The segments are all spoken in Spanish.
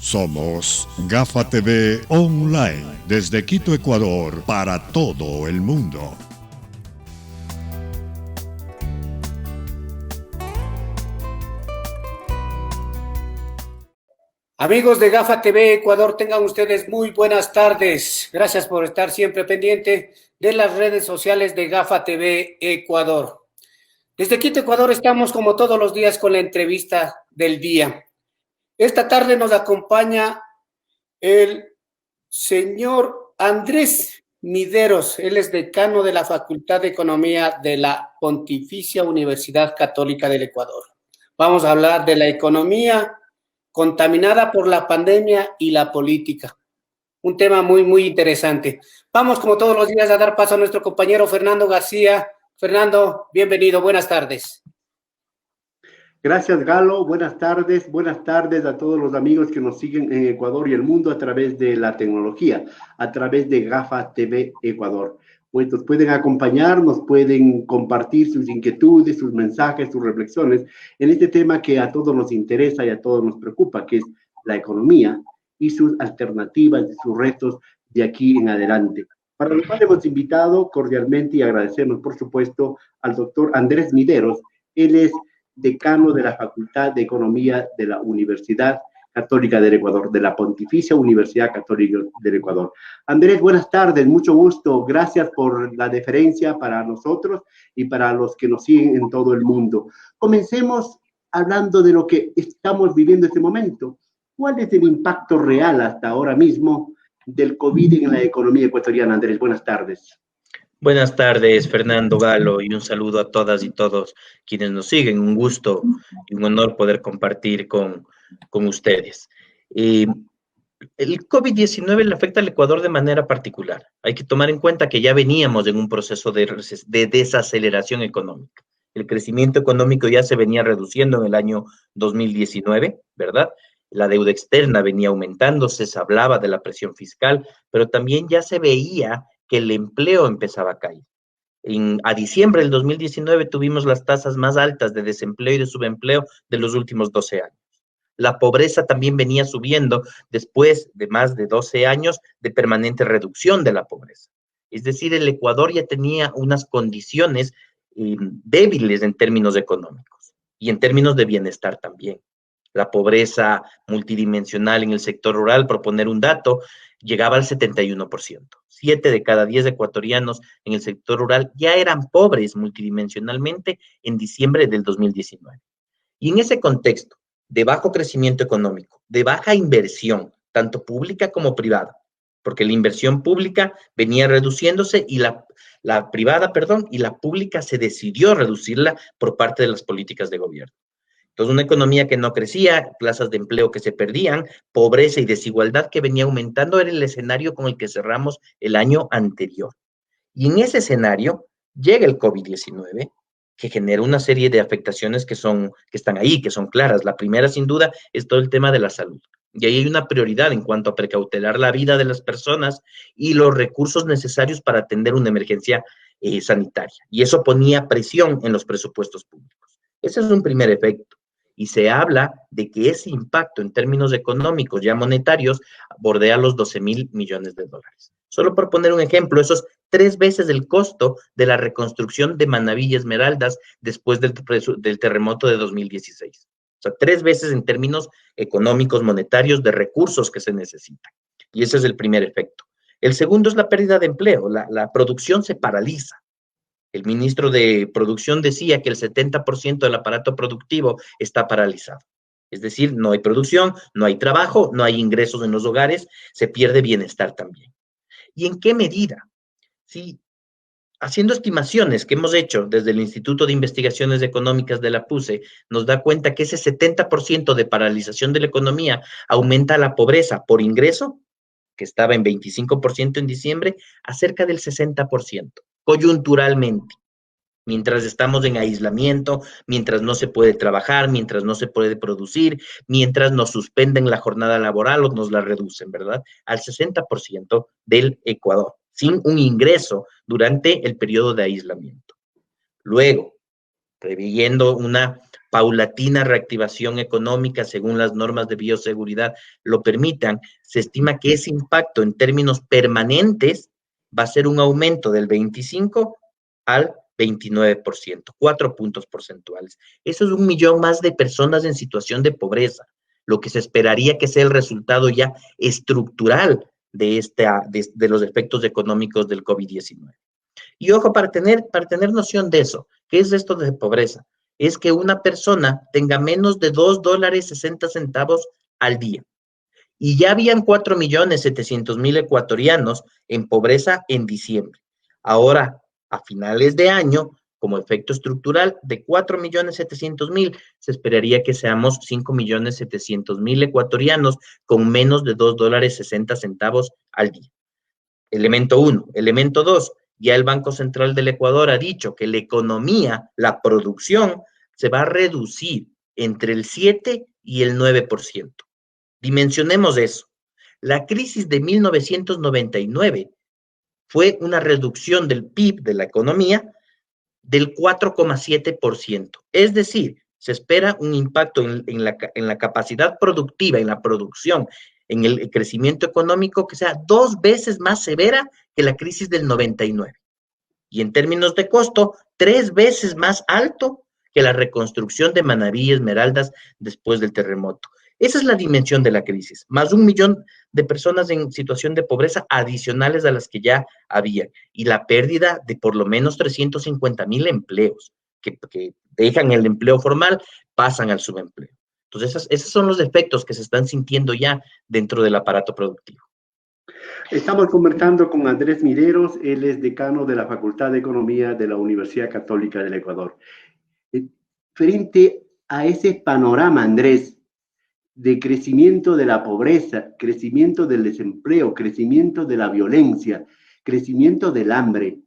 Somos Gafa TV Online, desde Quito, Ecuador, para todo el mundo. Amigos de Gafa TV Ecuador, tengan ustedes muy buenas tardes. Gracias por estar siempre pendiente de las redes sociales de Gafa TV Ecuador. Desde Quito, Ecuador, estamos como todos los días con la entrevista del día. Esta tarde nos acompaña el señor Andrés Mideros. Él es decano de la Facultad de Economía de la Pontificia Universidad Católica del Ecuador. Vamos a hablar de la economía contaminada por la pandemia y la política. Un tema muy, muy interesante. Vamos, como todos los días, a dar paso a nuestro compañero Fernando García. Fernando, bienvenido, buenas tardes. Gracias, Galo. Buenas tardes a todos los amigos que nos siguen en Ecuador y el mundo a través de la tecnología, a través de Gafa TV Ecuador. Pues nos pueden acompañar, nos pueden compartir sus inquietudes, sus mensajes, sus reflexiones en este tema que a todos nos interesa y a todos nos preocupa, que es la economía y sus alternativas y sus retos de aquí en adelante. Para lo cual hemos invitado cordialmente y agradecemos, por supuesto, al doctor Andrés Mideros. Él es decano de la Facultad de Economía de la Universidad Católica del Ecuador, de la Pontificia Universidad Católica del Ecuador. Andrés, buenas tardes, mucho gusto, gracias por la deferencia para nosotros y para los que nos siguen en todo el mundo. Comencemos hablando de lo que estamos viviendo en este momento. ¿Cuál es el impacto real hasta ahora mismo del COVID en la economía ecuatoriana? Andrés, buenas tardes. Buenas tardes, Fernando, Galo, y un saludo a todas y todos quienes nos siguen. Un gusto y un honor poder compartir con ustedes. El COVID-19 le afecta al Ecuador de manera particular. Hay que tomar en cuenta que ya veníamos en un proceso de desaceleración económica. El crecimiento económico ya se venía reduciendo en el año 2019, ¿verdad? La deuda externa venía aumentándose, se hablaba de la presión fiscal, pero también ya se veía que el empleo empezaba a caer. A diciembre del 2019 tuvimos las tasas más altas de desempleo y de subempleo de los últimos 12 años. La pobreza también venía subiendo después de más de 12 años de permanente reducción de la pobreza. Es decir, el Ecuador ya tenía unas condiciones débiles en términos económicos y en términos de bienestar también. La pobreza multidimensional en el sector rural, por poner un dato, llegaba al 71%. 7 de cada 10 ecuatorianos en el sector rural ya eran pobres multidimensionalmente en diciembre del 2019. Y en ese contexto de bajo crecimiento económico, de baja inversión, tanto pública como privada, porque la inversión pública venía reduciéndose y la privada, y la pública se decidió reducirla por parte de las políticas de gobierno. Entonces, una economía que no crecía, plazas de empleo que se perdían, pobreza y desigualdad que venía aumentando era el escenario con el que cerramos el año anterior. Y en ese escenario llega el COVID-19, que genera una serie de afectaciones que están ahí, que son claras. La primera, sin duda, es todo el tema de la salud. Y ahí hay una prioridad en cuanto a precautelar la vida de las personas y los recursos necesarios para atender una emergencia sanitaria. Y eso ponía presión en los presupuestos públicos. Ese es un primer efecto. Y se habla de que ese impacto en términos económicos, ya monetarios, bordea los 12.000 millones de dólares. Solo por poner un ejemplo, eso es 3 veces el costo de la reconstrucción de Manabí y Esmeraldas después del terremoto de 2016. O sea, 3 veces en términos económicos, monetarios, de recursos que se necesitan. Y ese es el primer efecto. El segundo es la pérdida de empleo. La producción se paraliza. El ministro de Producción decía que el 70% del aparato productivo está paralizado. Es decir, no hay producción, no hay trabajo, no hay ingresos en los hogares, se pierde bienestar también. ¿Y en qué medida? Sí, haciendo estimaciones que hemos hecho desde el Instituto de Investigaciones Económicas de la PUCE, nos da cuenta que ese 70% de paralización de la economía aumenta la pobreza por ingreso, que estaba en 25% en diciembre, a cerca del 60%. Coyunturalmente, mientras estamos en aislamiento, mientras no se puede trabajar, mientras no se puede producir, mientras nos suspenden la jornada laboral o nos la reducen, ¿verdad? Al 60% del Ecuador, sin un ingreso durante el periodo de aislamiento. Luego, previendo una paulatina reactivación económica según las normas de bioseguridad lo permitan, se estima que ese impacto en términos permanentes va a ser un aumento del 25 al 29%, 4 puntos porcentuales. Eso es 1 millón más de personas en situación de pobreza, lo que se esperaría que sea el resultado ya estructural de los efectos económicos del COVID-19. Y ojo, para tener noción de eso, ¿qué es esto de pobreza? Es que una persona tenga menos de $2.60 al día. Y ya habían 4.700.000 ecuatorianos en pobreza en diciembre. Ahora, a finales de año, como efecto estructural de 4.700.000, se esperaría que seamos 5.700.000 ecuatorianos con menos de $2.60 al día. Elemento 1. Elemento 2. Ya el Banco Central del Ecuador ha dicho que la economía, la producción, se va a reducir entre el 7 y el 9%. Dimensionemos eso. La crisis de 1999 fue una reducción del PIB, de la economía, del 4,7%. Es decir, se espera un impacto en la capacidad productiva, en la producción, en el crecimiento económico que sea 2 veces más severa que la crisis del 99. Y en términos de costo, 3 veces más alto que la reconstrucción de Manabí y Esmeraldas después del terremoto. Esa es la dimensión de la crisis, más 1 millón de personas en situación de pobreza adicionales a las que ya había, y la pérdida de por lo menos 350.000 empleos, que dejan el empleo formal, pasan al subempleo. Entonces, esos son los efectos que se están sintiendo ya dentro del aparato productivo. Estamos conversando con Andrés Mireros, él es decano de la Facultad de Economía de la Universidad Católica del Ecuador. Frente a ese panorama, Andrés, de crecimiento de la pobreza, crecimiento del desempleo, crecimiento de la violencia, crecimiento del hambre,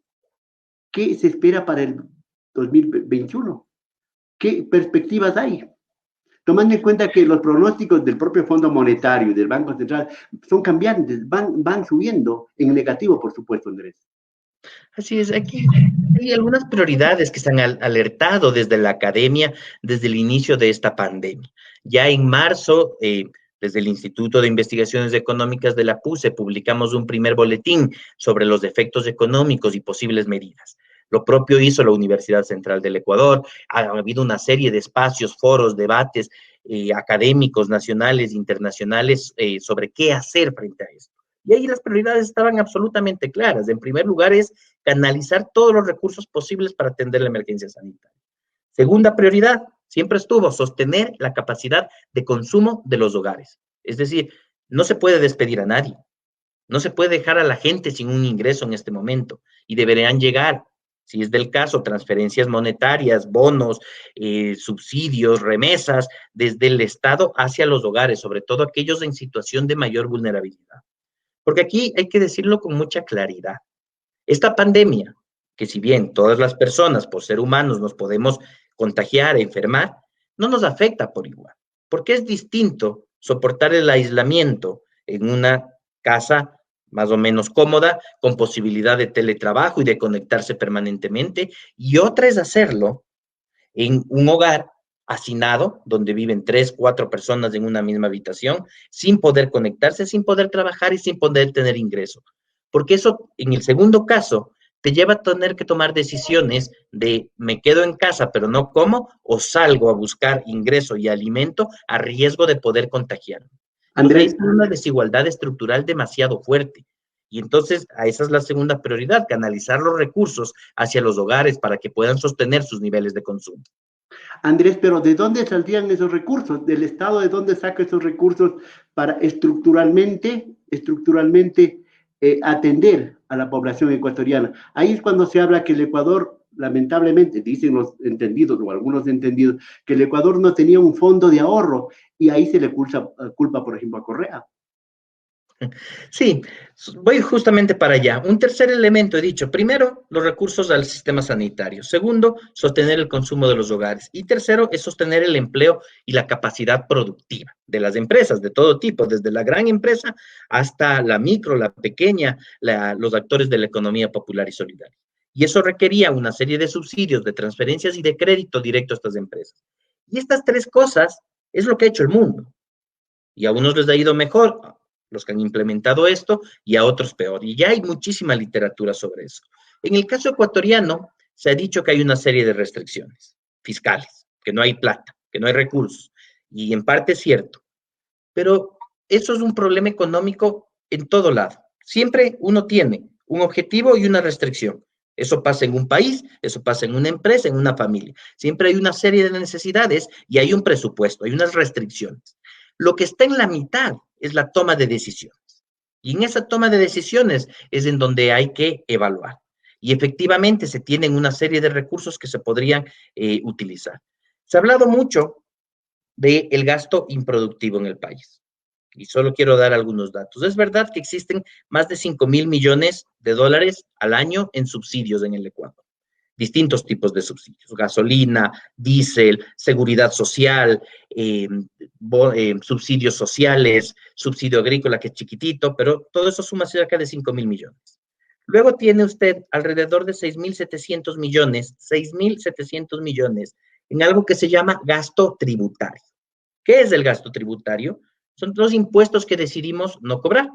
¿qué se espera para el 2021? ¿Qué perspectivas hay? Tomando en cuenta que los pronósticos del propio Fondo Monetario y del Banco Central son cambiantes, van subiendo en negativo, por supuesto, Andrés. Así es, aquí hay algunas prioridades que se han alertado desde la academia desde el inicio de esta pandemia. Ya en marzo, desde el Instituto de Investigaciones Económicas de la PUCE, publicamos un primer boletín sobre los efectos económicos y posibles medidas. Lo propio hizo la Universidad Central del Ecuador. Ha habido una serie de espacios, foros, debates académicos, nacionales, internacionales, sobre qué hacer frente a esto. Y ahí las prioridades estaban absolutamente claras. En primer lugar es canalizar todos los recursos posibles para atender la emergencia sanitaria. Segunda prioridad, siempre estuvo sostener la capacidad de consumo de los hogares. Es decir, no se puede despedir a nadie. No se puede dejar a la gente sin un ingreso en este momento y deberían llegar, si es del caso, transferencias monetarias, bonos, subsidios, remesas, desde el Estado hacia los hogares, sobre todo aquellos en situación de mayor vulnerabilidad. Porque aquí hay que decirlo con mucha claridad. Esta pandemia, que si bien todas las personas, por ser humanos, nos podemos contagiar e enfermar, no nos afecta por igual. Porque es distinto soportar el aislamiento en una casa más o menos cómoda, con posibilidad de teletrabajo y de conectarse permanentemente, y otra es hacerlo en un hogar hacinado, donde viven 3, 4 personas en una misma habitación, sin poder conectarse, sin poder trabajar y sin poder tener ingreso. Porque eso, en el segundo caso, te lleva a tener que tomar decisiones de me quedo en casa pero no como, o salgo a buscar ingreso y alimento a riesgo de poder contagiarme. Andrés, hay una desigualdad estructural demasiado fuerte. Y entonces, esa es la segunda prioridad, canalizar los recursos hacia los hogares para que puedan sostener sus niveles de consumo. Andrés, pero ¿de dónde saldrían esos recursos? ¿Del Estado de dónde saca esos recursos para estructuralmente atender a la población ecuatoriana? Ahí es cuando se habla que el Ecuador, lamentablemente, dicen los entendidos o algunos entendidos, que el Ecuador no tenía un fondo de ahorro y ahí se le culpa, por ejemplo, a Correa. Sí, voy justamente para allá. Un tercer elemento, he dicho, primero, los recursos al sistema sanitario. Segundo, sostener el consumo de los hogares. Y tercero, es sostener el empleo y la capacidad productiva de las empresas de todo tipo, desde la gran empresa hasta la micro, la pequeña, los actores de la economía popular y solidaria. Y eso requería una serie de subsidios, de transferencias y de crédito directo a estas empresas. Y estas tres cosas es lo que ha hecho el mundo. Y a unos les ha ido mejor, los que han implementado esto, y a otros peor. Y ya hay muchísima literatura sobre eso. En el caso ecuatoriano, se ha dicho que hay una serie de restricciones fiscales, que no hay plata, que no hay recursos. Y en parte es cierto. Pero eso es un problema económico en todo lado. Siempre uno tiene un objetivo y una restricción. Eso pasa en un país, eso pasa en una empresa, en una familia. Siempre hay una serie de necesidades y hay un presupuesto, hay unas restricciones. Lo que está en la mitad es la toma de decisiones. Y en esa toma de decisiones es en donde hay que evaluar. Y efectivamente se tienen una serie de recursos que se podrían utilizar. Se ha hablado mucho del gasto improductivo en el país. Y solo quiero dar algunos datos. Es verdad que existen más de 5.000 millones de dólares al año en subsidios en el Ecuador. Distintos tipos de subsidios, gasolina, diésel, seguridad social, subsidios sociales, subsidio agrícola que es chiquitito, pero todo eso suma cerca de 5.000 millones. Luego tiene usted alrededor de 6.700 millones, 6.700 millones en algo que se llama gasto tributario. ¿Qué es el gasto tributario? Son los impuestos que decidimos no cobrar,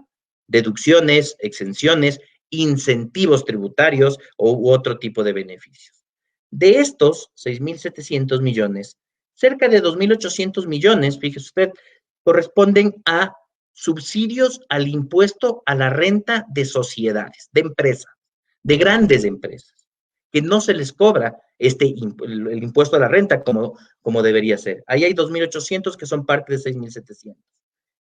deducciones, exenciones, incentivos tributarios u otro tipo de beneficios. De estos 6.700 millones, cerca de 2.800 millones, fíjese usted, corresponden a subsidios al impuesto a la renta de sociedades, de empresas, de grandes empresas, que no se les cobra el impuesto a la renta como debería ser. Ahí hay 2.800 que son parte de 6.700.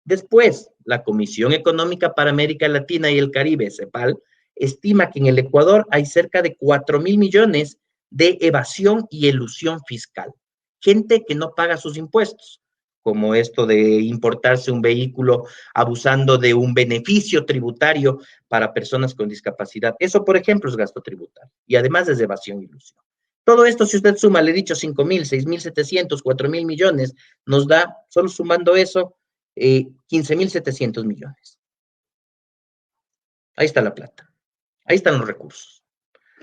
Después, la Comisión Económica para América Latina y el Caribe, CEPAL, estima que en el Ecuador hay cerca de 4.000 millones de evasión y elusión fiscal. Gente que no paga sus impuestos, como esto de importarse un vehículo abusando de un beneficio tributario para personas con discapacidad. Eso, por ejemplo, es gasto tributario y además es evasión y ilusión. Todo esto, si usted suma, le he dicho 5.000, 6.700, 4.000 millones, nos da, solo sumando eso, 15.700 millones. Ahí está la plata. Ahí están los recursos.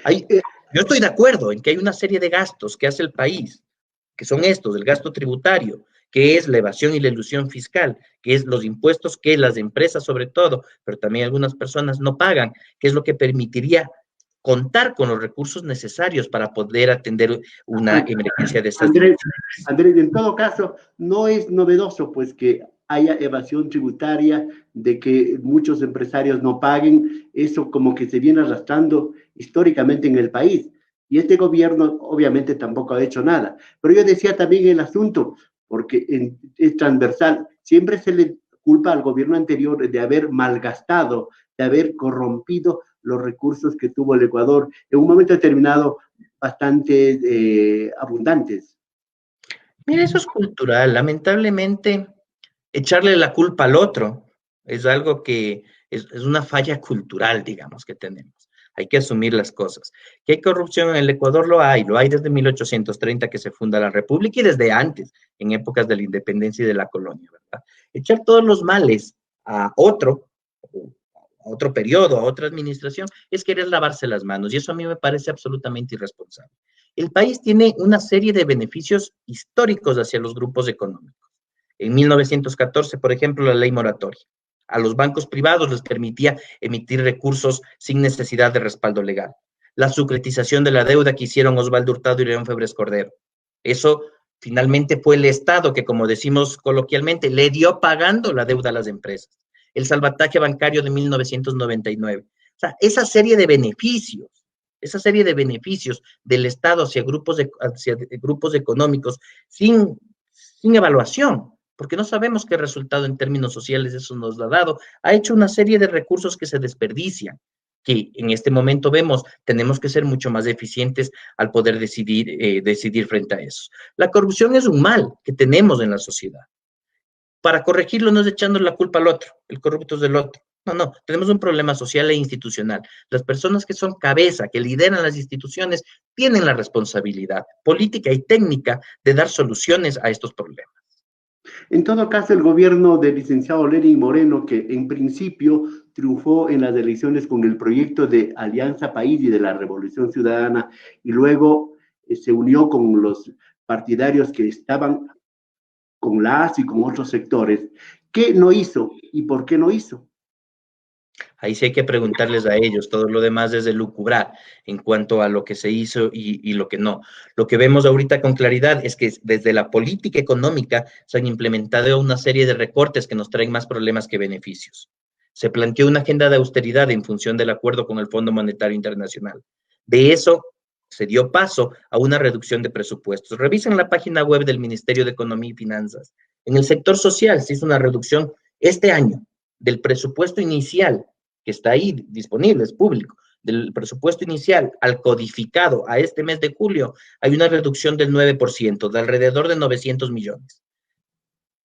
Yo estoy de acuerdo en que hay una serie de gastos que hace el país, que son estos, el gasto tributario, que es la evasión y la elusión fiscal, que es los impuestos que las empresas sobre todo, pero también algunas personas no pagan, que es lo que permitiría contar con los recursos necesarios para poder atender una emergencia de estas. Andrés, en todo caso, no es novedoso pues que haya evasión tributaria, de que muchos empresarios no paguen, eso como que se viene arrastrando históricamente en el país. Y este gobierno obviamente tampoco ha hecho nada. Pero yo decía también el asunto, porque es transversal, siempre se le culpa al gobierno anterior de haber malgastado, de haber corrompido los recursos que tuvo el Ecuador en un momento determinado bastante abundantes. Mira, eso es cultural. Lamentablemente, echarle la culpa al otro es algo que es una falla cultural, digamos, que tenemos. Hay que asumir las cosas. ¿Que hay corrupción en el Ecuador? Lo hay desde 1830 que se funda la República y desde antes, en épocas de la independencia y de la colonia, ¿verdad? Echar todos los males a otro periodo, a otra administración, es querer lavarse las manos y eso a mí me parece absolutamente irresponsable. El país tiene una serie de beneficios históricos hacia los grupos económicos. En 1914, por ejemplo, la ley moratoria. A los bancos privados les permitía emitir recursos sin necesidad de respaldo legal. La securitización de la deuda que hicieron Osvaldo Hurtado y León Febres Cordero. Eso finalmente fue el Estado que, como decimos coloquialmente, le dio pagando la deuda a las empresas. El salvataje bancario de 1999. O sea, esa serie de beneficios del Estado hacia grupos económicos sin evaluación, porque no sabemos qué resultado en términos sociales eso nos ha dado, ha hecho una serie de recursos que se desperdician, que en este momento vemos, tenemos que ser mucho más eficientes al poder decidir frente a eso. La corrupción es un mal que tenemos en la sociedad. Para corregirlo no es echando la culpa al otro, el corrupto es del otro. No, tenemos un problema social e institucional. Las personas que son cabeza, que lideran las instituciones, tienen la responsabilidad política y técnica de dar soluciones a estos problemas. En todo caso, el gobierno del licenciado Lenín Moreno, que en principio triunfó en las elecciones con el proyecto de Alianza País y de la Revolución Ciudadana, y luego se unió con los partidarios que estaban con la ASO y con otros sectores. ¿Qué no hizo y por qué no hizo? Ahí sí hay que preguntarles a ellos, todo lo demás es de lucubrar en cuanto a lo que se hizo y lo que no. Lo que vemos ahorita con claridad es que desde la política económica se han implementado una serie de recortes que nos traen más problemas que beneficios. Se planteó una agenda de austeridad en función del acuerdo con el Fondo Monetario Internacional. De eso se dio paso a una reducción de presupuestos. Revisen la página web del Ministerio de Economía y Finanzas. En el sector social se hizo una reducción este año del presupuesto inicial, que está ahí disponible, es público, del presupuesto inicial al codificado a este mes de julio, hay una reducción del 9%, de alrededor de 900 millones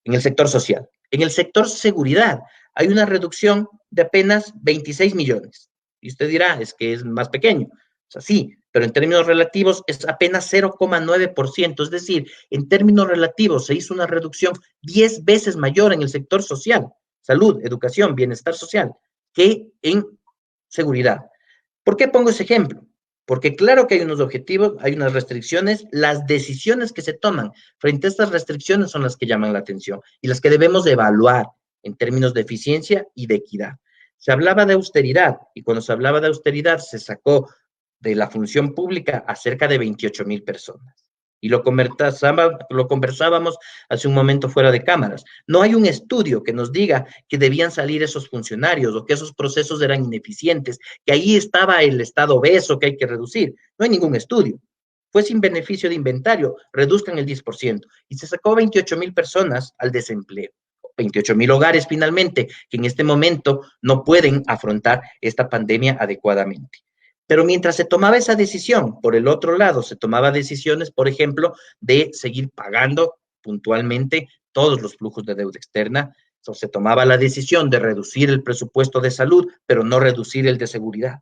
en el sector social. En el sector seguridad hay una reducción de apenas 26 millones. Y usted dirá, es que es más pequeño. O sea, sí, pero en términos relativos es apenas 0,9%. Es decir, en términos relativos se hizo una reducción 10 veces mayor en el sector social, salud, educación, bienestar social, que en seguridad. ¿Por qué pongo ese ejemplo? Porque claro que hay unos objetivos, hay unas restricciones, las decisiones que se toman frente a estas restricciones son las que llaman la atención y las que debemos evaluar en términos de eficiencia y de equidad. Se hablaba de austeridad y cuando se hablaba de austeridad se sacó de la función pública a cerca de 28,000 personas. Y lo conversábamos hace un momento fuera de cámaras. No hay un estudio que nos diga que debían salir esos funcionarios o que esos procesos eran ineficientes, que ahí estaba el Estado obeso que hay que reducir. No hay ningún estudio. Fue sin beneficio de inventario, reduzcan el 10%. Y se sacó 28,000 personas al desempleo. 28,000 hogares finalmente, que en este momento no pueden afrontar esta pandemia adecuadamente. Pero mientras se tomaba esa decisión, por el otro lado, se tomaba decisiones, por ejemplo, de seguir pagando puntualmente todos los flujos de deuda externa. Entonces, se tomaba la decisión de reducir el presupuesto de salud, pero no reducir el de seguridad.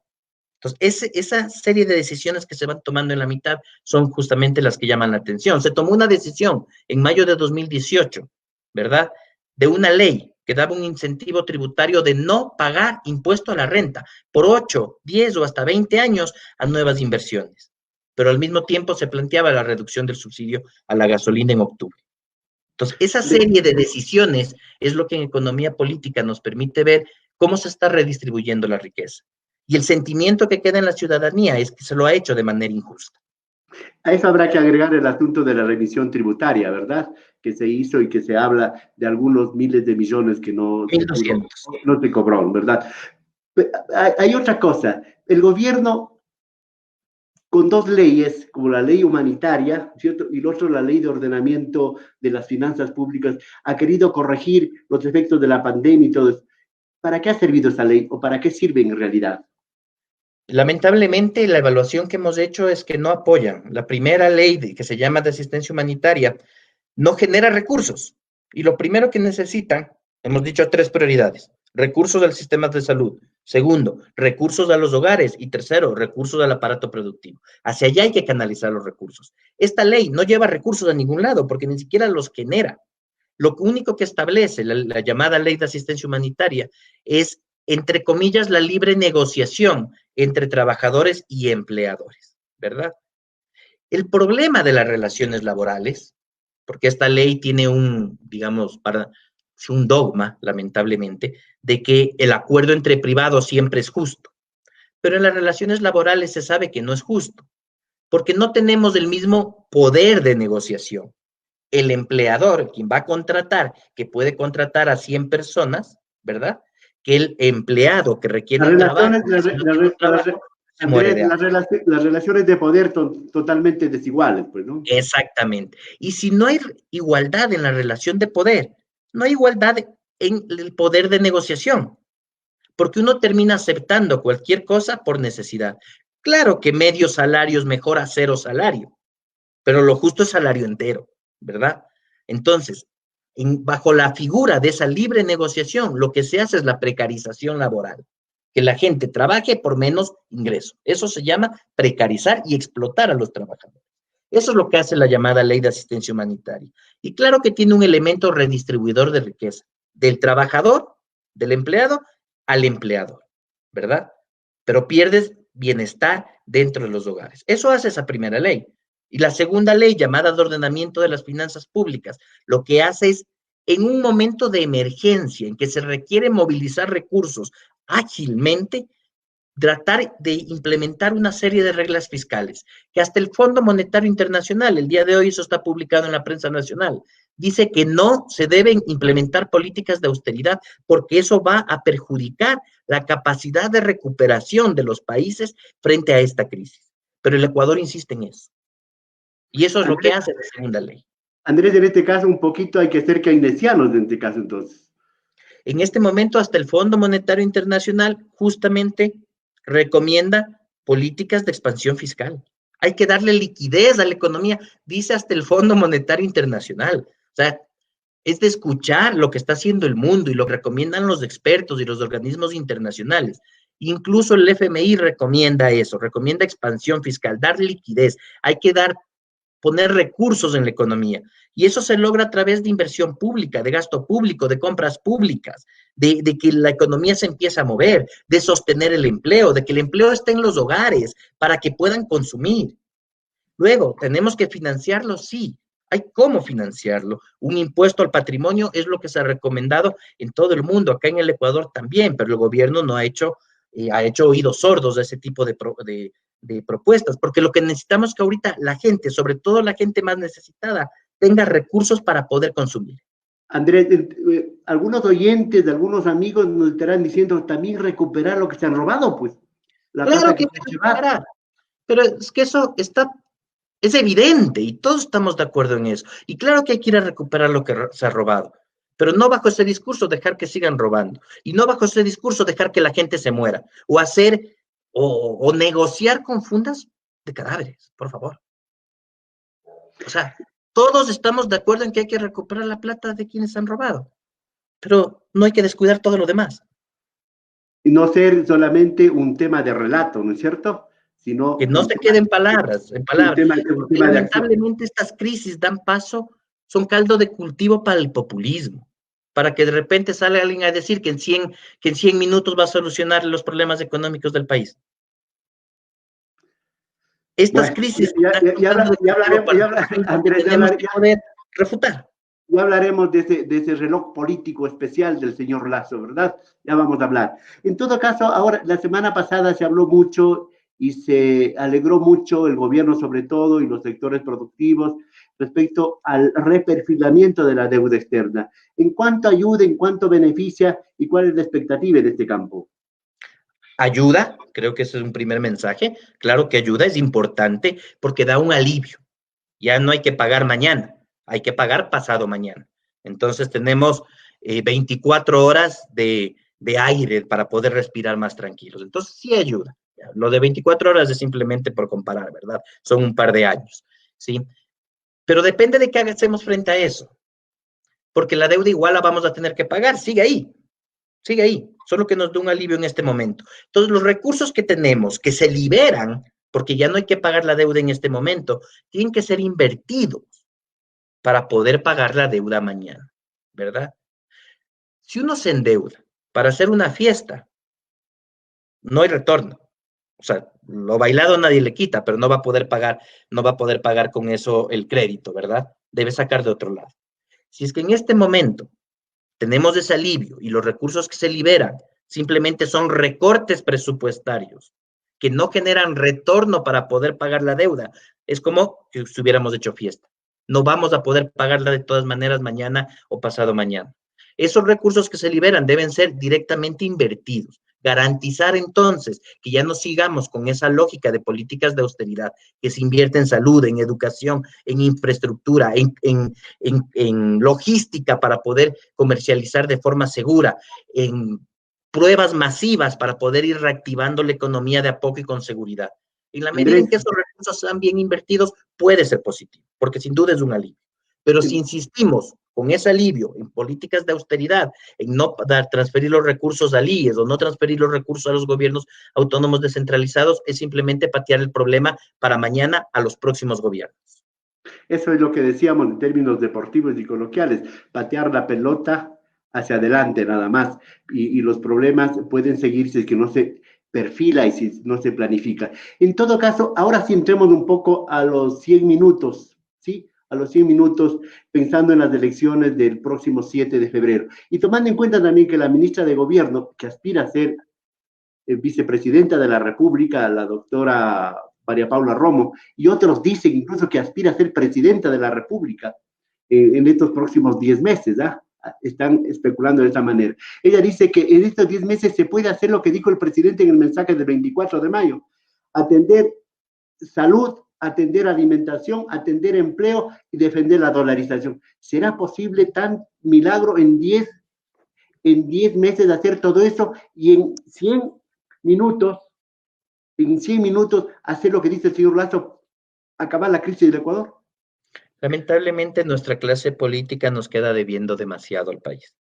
Entonces, esa serie de decisiones que se van tomando en la mitad son justamente las que llaman la atención. Se tomó una decisión en mayo de 2018, ¿verdad? De una ley que daba un incentivo tributario de no pagar impuesto a la renta por 8, 10 o hasta 20 años a nuevas inversiones. Pero al mismo tiempo se planteaba la reducción del subsidio a la gasolina en octubre. Entonces, esa serie de decisiones es lo que en economía política nos permite ver cómo se está redistribuyendo la riqueza. Y el sentimiento que queda en la ciudadanía es que se lo ha hecho de manera injusta. A eso habrá que agregar el asunto de la revisión tributaria, ¿verdad? Que se hizo y que se habla de algunos miles de millones que no se cobró, ¿verdad? Hay otra cosa. El gobierno, con dos leyes, como la ley humanitaria, ¿cierto? Y el otro, la ley de ordenamiento de las finanzas públicas, ha querido corregir los efectos de la pandemia y todo eso. ¿Para qué ha servido esa ley o para qué sirve en realidad? Lamentablemente, la evaluación que hemos hecho es que no apoyan. La primera ley que se llama de asistencia humanitaria no genera recursos. Y lo primero que necesitan, hemos dicho 3 prioridades: recursos al sistema de salud, segundo, recursos a los hogares y tercero, recursos al aparato productivo. Hacia allá hay que canalizar los recursos. Esta ley no lleva recursos a ningún lado porque ni siquiera los genera. Lo único que establece la llamada ley de asistencia humanitaria es, entre comillas, la libre negociación entre trabajadores y empleadores, ¿verdad? El problema de las relaciones laborales, porque esta ley tiene un dogma, lamentablemente, de que el acuerdo entre privados siempre es justo. Pero en las relaciones laborales se sabe que no es justo, porque no tenemos el mismo poder de negociación. El empleador, quien va a contratar, que puede contratar a 100 personas, ¿verdad? Que el empleado que requiere un trabajo, las relaciones de poder totalmente desiguales, pues, ¿no? Exactamente. Y si no hay igualdad en la relación de poder, no hay igualdad en el poder de negociación, porque uno termina aceptando cualquier cosa por necesidad. Claro que medio salario es mejor a 0 salario, pero lo justo es salario entero, ¿verdad? Entonces, bajo la figura de esa libre negociación, lo que se hace es la precarización laboral, que la gente trabaje por menos ingreso. Eso se llama precarizar y explotar a los trabajadores. Eso es lo que hace la llamada ley de asistencia humanitaria. Y claro que tiene un elemento redistribuidor de riqueza, del trabajador, del empleado, al empleador, ¿verdad? Pero pierdes bienestar dentro de los hogares. Eso hace esa primera ley. Y la segunda ley, llamada de ordenamiento de las finanzas públicas, lo que hace es, en un momento de emergencia en que se requiere movilizar recursos ágilmente, tratar de implementar una serie de reglas fiscales, que hasta el Fondo Monetario Internacional, el día de hoy eso está publicado en la prensa nacional, dice que no se deben implementar políticas de austeridad porque eso va a perjudicar la capacidad de recuperación de los países frente a esta crisis. Pero el Ecuador insiste en eso. Y eso es lo que hace la segunda ley. Andrés, en este caso un poquito hay que ser keynesianos en este caso entonces. En este momento hasta el Fondo Monetario Internacional justamente recomienda políticas de expansión fiscal. Hay que darle liquidez a la economía, dice hasta el Fondo Monetario Internacional. O sea, es de escuchar lo que está haciendo el mundo y lo que recomiendan los expertos y los organismos internacionales. Incluso el FMI recomienda eso, recomienda expansión fiscal, dar liquidez. Hay que poner recursos en la economía. Y eso se logra a través de inversión pública, de gasto público, de compras públicas, de que la economía se empiece a mover, de sostener el empleo, de que el empleo esté en los hogares para que puedan consumir. Luego, ¿tenemos que financiarlo? Sí. Hay cómo financiarlo. Un impuesto al patrimonio es lo que se ha recomendado en todo el mundo, acá en el Ecuador también, pero el gobierno no ha hecho oídos sordos a ese tipo de propuestas, porque lo que necesitamos es que ahorita la gente, sobre todo la gente más necesitada, tenga recursos para poder consumir. Andrés, algunos oyentes, algunos amigos nos estarán diciendo también recuperar lo que se han robado, pues. Claro que hay que recuperar, pero es que eso es evidente y todos estamos de acuerdo en eso. Y claro que hay que ir a recuperar lo que se ha robado, pero no bajo ese discurso dejar que sigan robando, y no bajo ese discurso dejar que la gente se muera, o hacer o negociar con fundas de cadáveres, por favor. O sea, todos estamos de acuerdo en que hay que recuperar la plata de quienes han robado, pero no hay que descuidar todo lo demás. Y no ser solamente un tema de relato, ¿no es cierto? Sino que no se quede en palabras, porque lamentablemente estas crisis dan paso, son caldo de cultivo para el populismo, para que de repente salga alguien a decir que en 100 minutos va a solucionar los problemas económicos del país. Estas crisis tenemos que poder refutar. Ya hablaremos de ese reloj político especial del señor Lasso, ¿verdad? Ya vamos a hablar. En todo caso, ahora, la semana pasada se habló mucho y se alegró mucho el gobierno sobre todo y los sectores productivos respecto al reperfilamiento de la deuda externa. ¿En cuánto ayuda, en cuánto beneficia y cuál es la expectativa en este campo? Ayuda, creo que ese es un primer mensaje. Claro que ayuda, es importante porque da un alivio. Ya no hay que pagar mañana, hay que pagar pasado mañana. Entonces tenemos 24 horas de aire para poder respirar más tranquilos. Entonces sí ayuda. Lo de 24 horas es simplemente por comparar, ¿verdad? Son un par de años, ¿sí? Pero depende de qué hacemos frente a eso. Porque la deuda igual la vamos a tener que pagar, sigue ahí, solo que nos da un alivio en este momento. Entonces, los recursos que tenemos, que se liberan, porque ya no hay que pagar la deuda en este momento, tienen que ser invertidos para poder pagar la deuda mañana, ¿verdad? Si uno se endeuda para hacer una fiesta, no hay retorno. O sea, lo bailado nadie le quita, pero no va a poder pagar con eso el crédito, ¿verdad? Debe sacar de otro lado. Si es que en este momento tenemos ese alivio y los recursos que se liberan simplemente son recortes presupuestarios que no generan retorno para poder pagar la deuda, es como que si hubiéramos hecho fiesta. No vamos a poder pagarla de todas maneras mañana o pasado mañana. Esos recursos que se liberan deben ser directamente invertidos. Garantizar entonces que ya no sigamos con esa lógica de políticas de austeridad, que se invierte en salud, en educación, en infraestructura, en logística para poder comercializar de forma segura, en pruebas masivas para poder ir reactivando la economía de a poco y con seguridad. En la medida en que esos recursos sean bien invertidos, puede ser positivo, porque sin duda es un alivio. Pero si insistimos con ese alivio en políticas de austeridad, en no transferir los recursos al IES o no transferir los recursos a los gobiernos autónomos descentralizados, es simplemente patear el problema para mañana a los próximos gobiernos. Eso es lo que decíamos en términos deportivos y coloquiales, patear la pelota hacia adelante nada más, y los problemas pueden seguir si es que no se perfila y si no se planifica. En todo caso, ahora sí entremos un poco a los 100 minutos, ¿sí? A los 100 minutos, pensando en las elecciones del próximo 7 de febrero. Y tomando en cuenta también que la ministra de Gobierno, que aspira a ser vicepresidenta de la República, la doctora María Paula Romo, y otros dicen incluso que aspira a ser presidenta de la República en estos próximos 10 meses, ¿ah? Están especulando de esta manera. Ella dice que en estos 10 meses se puede hacer lo que dijo el presidente en el mensaje del 24 de mayo, atender salud, atender alimentación, atender empleo y defender la dolarización. ¿Será posible tan milagro en 10 meses de hacer todo eso y en 100 minutos hacer lo que dice el señor Lazo, acabar la crisis del Ecuador? Lamentablemente, nuestra clase política nos queda debiendo demasiado al país.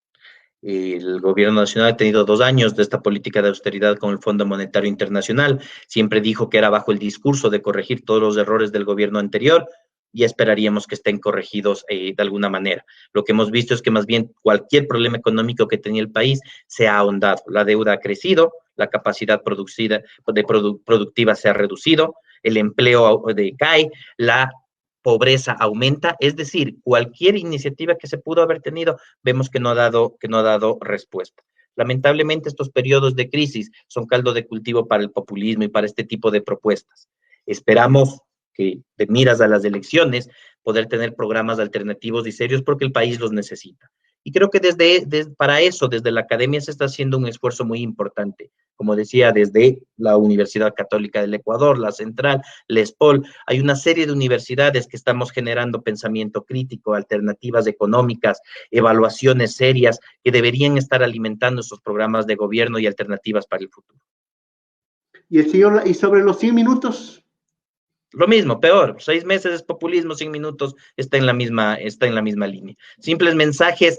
El gobierno nacional ha tenido 2 años de esta política de austeridad con el Fondo Monetario Internacional. Siempre dijo que era bajo el discurso de corregir todos los errores del gobierno anterior y esperaríamos que estén corregidos de alguna manera. Lo que hemos visto es que más bien cualquier problema económico que tenía el país se ha ahondado. La deuda ha crecido, la capacidad productiva se ha reducido, el empleo decae, la pobreza aumenta, es decir, cualquier iniciativa que se pudo haber tenido, vemos que no ha dado respuesta. Lamentablemente, estos periodos de crisis son caldo de cultivo para el populismo y para este tipo de propuestas. Esperamos que, de miras a las elecciones, poder tener programas alternativos y serios porque el país los necesita. Y creo que para eso, desde la academia se está haciendo un esfuerzo muy importante. Como decía, desde la Universidad Católica del Ecuador, la Central, la ESPOL, hay una serie de universidades que estamos generando pensamiento crítico, alternativas económicas, evaluaciones serias que deberían estar alimentando esos programas de gobierno y alternativas para el futuro. Y sobre los 100 minutos. Lo mismo, peor, 6 meses es populismo, 100 minutos está en la misma línea. Simples mensajes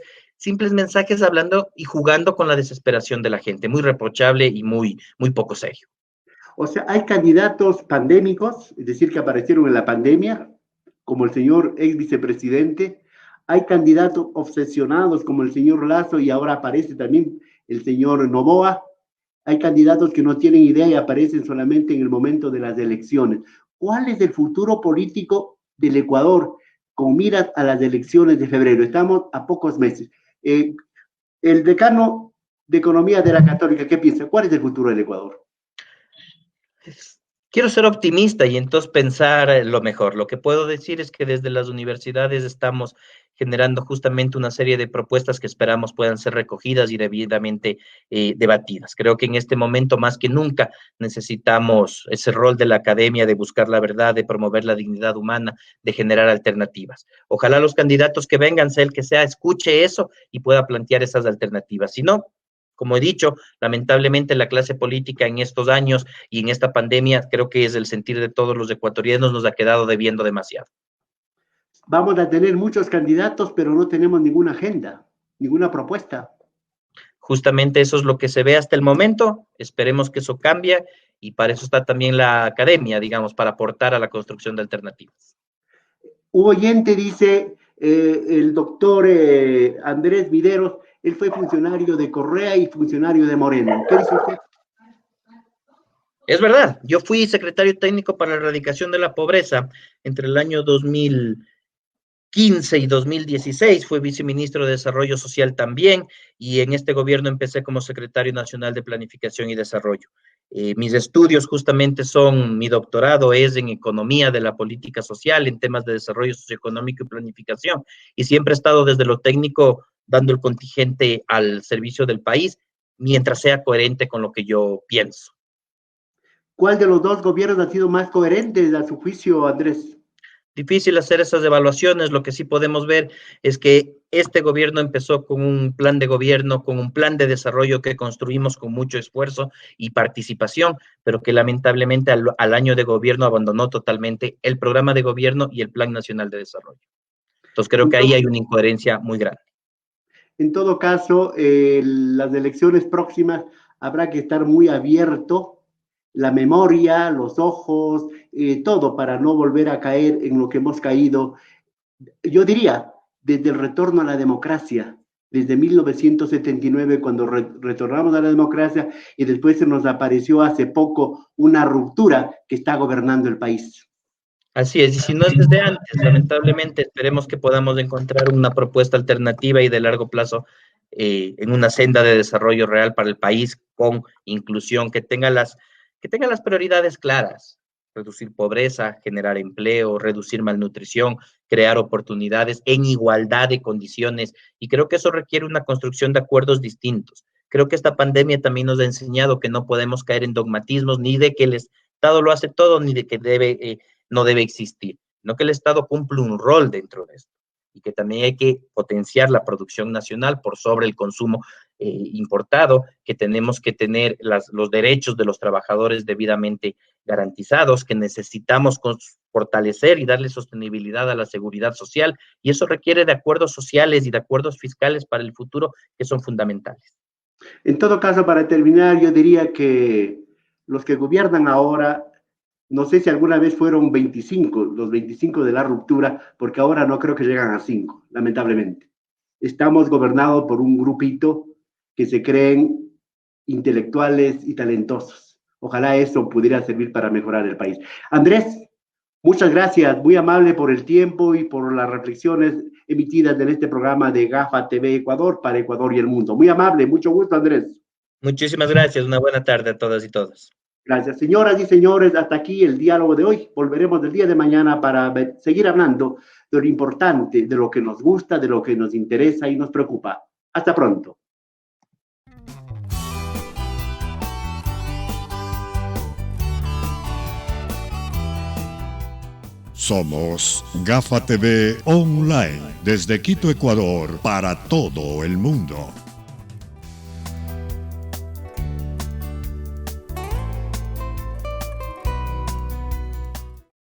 hablando y jugando con la desesperación de la gente, muy reprochable y muy poco serio. O sea, hay candidatos pandémicos, es decir, que aparecieron en la pandemia, como el señor ex vicepresidente, hay candidatos obsesionados como el señor Lazo y ahora aparece también el señor Noboa, hay candidatos que no tienen idea y aparecen solamente en el momento de las elecciones. ¿Cuál es el futuro político del Ecuador con miras a las elecciones de febrero? Estamos a pocos meses. El decano de Economía de la Católica, ¿qué piensa? ¿Cuál es el futuro del Ecuador? Quiero ser optimista y entonces pensar lo mejor. Lo que puedo decir es que desde las universidades estamos generando justamente una serie de propuestas que esperamos puedan ser recogidas y debidamente debatidas. Creo que en este momento más que nunca necesitamos ese rol de la academia de buscar la verdad, de promover la dignidad humana, de generar alternativas. Ojalá los candidatos que vengan, sea el que sea, escuche eso y pueda plantear esas alternativas. Si no, como he dicho, lamentablemente la clase política en estos años y en esta pandemia, creo que es el sentir de todos los ecuatorianos, nos ha quedado debiendo demasiado. Vamos a tener muchos candidatos, pero no tenemos ninguna agenda, ninguna propuesta. Justamente eso es lo que se ve hasta el momento, esperemos que eso cambie y para eso está también la academia, digamos, para aportar a la construcción de alternativas. Un oyente dice, el doctor Andrés Videros, él fue funcionario de Correa y funcionario de Moreno. ¿Qué dice usted? Es verdad, yo fui secretario técnico para la erradicación de la pobreza entre el año 2015 y 2016, fui viceministro de Desarrollo Social también, y en este gobierno empecé como secretario nacional de Planificación y Desarrollo. Mis estudios justamente mi doctorado es en economía de la política social, en temas de desarrollo socioeconómico y planificación, y siempre he estado desde lo técnico dando el contingente al servicio del país, mientras sea coherente con lo que yo pienso. ¿Cuál de los dos gobiernos ha sido más coherente a su juicio, Andrés? Difícil hacer esas evaluaciones, lo que sí podemos ver es que este gobierno empezó con un plan de gobierno, con un plan de desarrollo que construimos con mucho esfuerzo y participación, pero que lamentablemente al año de gobierno abandonó totalmente el programa de gobierno y el Plan Nacional de Desarrollo. Entonces creo que ahí hay una incoherencia muy grande. En todo caso, las elecciones próximas habrá que estar muy abierto, la memoria, los ojos, todo para no volver a caer en lo que hemos caído. Yo diría, desde el retorno a la democracia, desde 1979, cuando retornamos a la democracia, y después se nos apareció hace poco una ruptura que está gobernando el país. Así es, y si no es desde antes, lamentablemente esperemos que podamos encontrar una propuesta alternativa y de largo plazo en una senda de desarrollo real para el país con inclusión, que tenga las prioridades claras: reducir pobreza, generar empleo, reducir malnutrición, crear oportunidades en igualdad de condiciones, y creo que eso requiere una construcción de acuerdos distintos. Creo que esta pandemia también nos ha enseñado que no podemos caer en dogmatismos, ni de que el Estado lo hace todo, ni de que no debe existir, sino que el Estado cumple un rol dentro de esto, y que también hay que potenciar la producción nacional por sobre el consumo importado, que tenemos que tener los derechos de los trabajadores debidamente garantizados, que necesitamos fortalecer y darle sostenibilidad a la seguridad social, y eso requiere de acuerdos sociales y de acuerdos fiscales para el futuro que son fundamentales. En todo caso, para terminar, yo diría que los que gobiernan ahora, no sé si alguna vez fueron 25, los 25 de la ruptura, porque ahora no creo que llegan a 5, lamentablemente. Estamos gobernados por un grupito que se creen intelectuales y talentosos. Ojalá eso pudiera servir para mejorar el país. Andrés, muchas gracias, muy amable por el tiempo y por las reflexiones emitidas en este programa de GAFA TV Ecuador para Ecuador y el mundo. Muy amable, mucho gusto, Andrés. Muchísimas gracias, una buena tarde a todas y todos. Gracias, señoras y señores. Hasta aquí el diálogo de hoy. Volveremos el día de mañana para seguir hablando de lo importante, de lo que nos gusta, de lo que nos interesa y nos preocupa. Hasta pronto. Somos GAFA TV Online, desde Quito, Ecuador, para todo el mundo.